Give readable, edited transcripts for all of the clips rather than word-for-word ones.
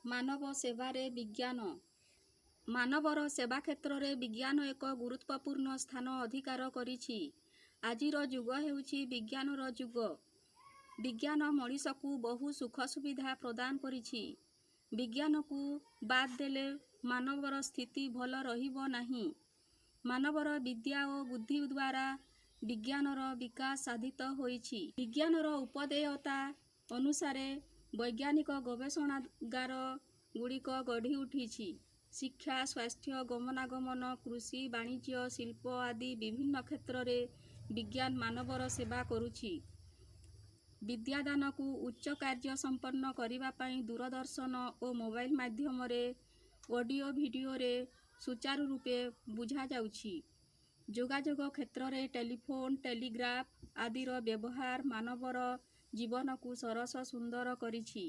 ମାନବ ସେବାରେ ବିଜ୍ଞାନ। ମାନବର ସେବା କ୍ଷେତ୍ରରେ ବିଜ୍ଞାନ ଏକ ଗୁରୁତ୍ୱପୂର୍ଣ୍ଣ ସ୍ଥାନ ଅଧିକାର କରିଛି। ଆଜିର ଯୁଗ ହେଉଛି ବିଜ୍ଞାନର ଯୁଗ। ବିଜ୍ଞାନ ମଣିଷକୁ ବହୁ ସୁଖ ସୁବିଧା ପ୍ରଦାନ କରିଛି। ବିଜ୍ଞାନକୁ ବାଦ୍ ଦେଲେ ମାନବର ସ୍ଥିତି ଭଲ ରହିବ ନାହିଁ। ମାନବର ବିଦ୍ୟା ଓ ବୁଦ୍ଧି ଦ୍ୱାରା ବିଜ୍ଞାନର ବିକାଶ ସାଧିତ ହୋଇଛି। ବିଜ୍ଞାନର ଉପଦେୟତା ଅନୁସାରେ ବୈଜ୍ଞାନିକ ଗବେଷଣାଗାର ଗୁଡ଼ିକ ଗଢ଼ି ଉଠିଛି। ଶିକ୍ଷା, ସ୍ୱାସ୍ଥ୍ୟ, ଗମନାଗମନ, କୃଷି, ବାଣିଜ୍ୟ, ଶିଳ୍ପ ଆଦି ବିଭିନ୍ନ କ୍ଷେତ୍ରରେ ବିଜ୍ଞାନ ମାନବର ସେବା କରୁଛି। ବିଦ୍ୟାଦାନକୁ ଉଚ୍ଚ କାର୍ଯ୍ୟ ସମ୍ପନ୍ନ କରିବା ପାଇଁ ଦୂରଦର୍ଶନ ଓ ମୋବାଇଲ ମାଧ୍ୟମରେ ଅଡ଼ିଓ ଭିଡ଼ିଓରେ ସୁଚାରୁ ରୂପେ ବୁଝାଯାଉଛି। ଯୋଗାଯୋଗ କ୍ଷେତ୍ରରେ ଟେଲିଫୋନ, ଟେଲିଗ୍ରାଫ ଆଦିର ବ୍ୟବହାର ମାନବର ଜୀବନକୁ ସରସ ସୁନ୍ଦର କରିଛି।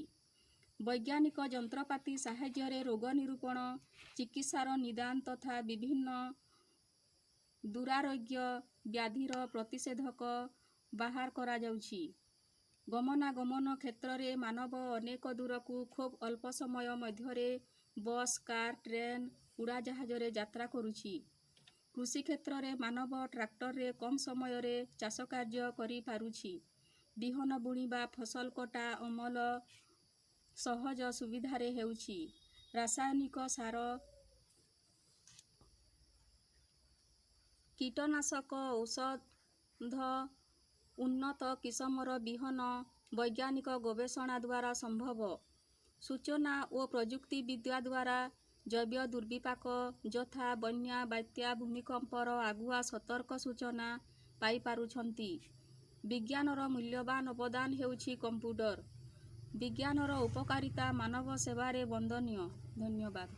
ବୈଜ୍ଞାନିକ ଯନ୍ତ୍ରପାତି ସାହାଯ୍ୟରେ ରୋଗ ନିରୂପଣ, ଚିକିତ୍ସାର ନିଦାନ ତଥା ବିଭିନ୍ନ ଦୁରାରୋଗ୍ୟ ବ୍ୟାଧିର ପ୍ରତିଷେଧକ ବାହାର କରାଯାଉଛି। ଗମନାଗମନ କ୍ଷେତ୍ରରେ ମାନବ ଅନେକ ଦୂରକୁ ଖୁବ୍ ଅଳ୍ପ ସମୟ ମଧ୍ୟରେ ବସ୍, କାର୍, ଟ୍ରେନ୍, ଉଡ଼ାଜାହାଜରେ ଯାତ୍ରା କରୁଛି। କୃଷି କ୍ଷେତ୍ରରେ ମାନବ ଟ୍ରାକ୍ଟରରେ କମ୍ ସମୟରେ ଚାଷ କାର୍ଯ୍ୟ କରିପାରୁଛି। ବିହନ ବୁଣିବା, ଫସଲ କଟା, ଅମଳ ସହଜ ସୁବିଧାରେ ହେଉଛି। ରାସାୟନିକ ସାର, କୀଟନାଶକ ଔଷଧ, ଉନ୍ନତ କିସମର ବିହନ ବୈଜ୍ଞାନିକ ଗବେଷଣା ଦ୍ୱାରା ସମ୍ଭବ। ସୂଚନା ଓ ପ୍ରଯୁକ୍ତି ବିଦ୍ୟା ଦ୍ୱାରା ଜୈବ ଦୁର୍ବିପାକ ଯଥା ବନ୍ୟା, ବାତ୍ୟା, ଭୂମିକମ୍ପର ଆଗୁଆ ସତର୍କ ସୂଚନା ପାଇପାରୁଛନ୍ତି। ବିଜ୍ଞାନର ମୂଲ୍ୟବାନ ଅବଦାନ ହେଉଛି କମ୍ପ୍ୟୁଟର। ବିଜ୍ଞାନର ଉପକାରିତା ମାନବ ସେବାରେ ବନ୍ଦନୀୟ। ଧନ୍ୟବାଦ।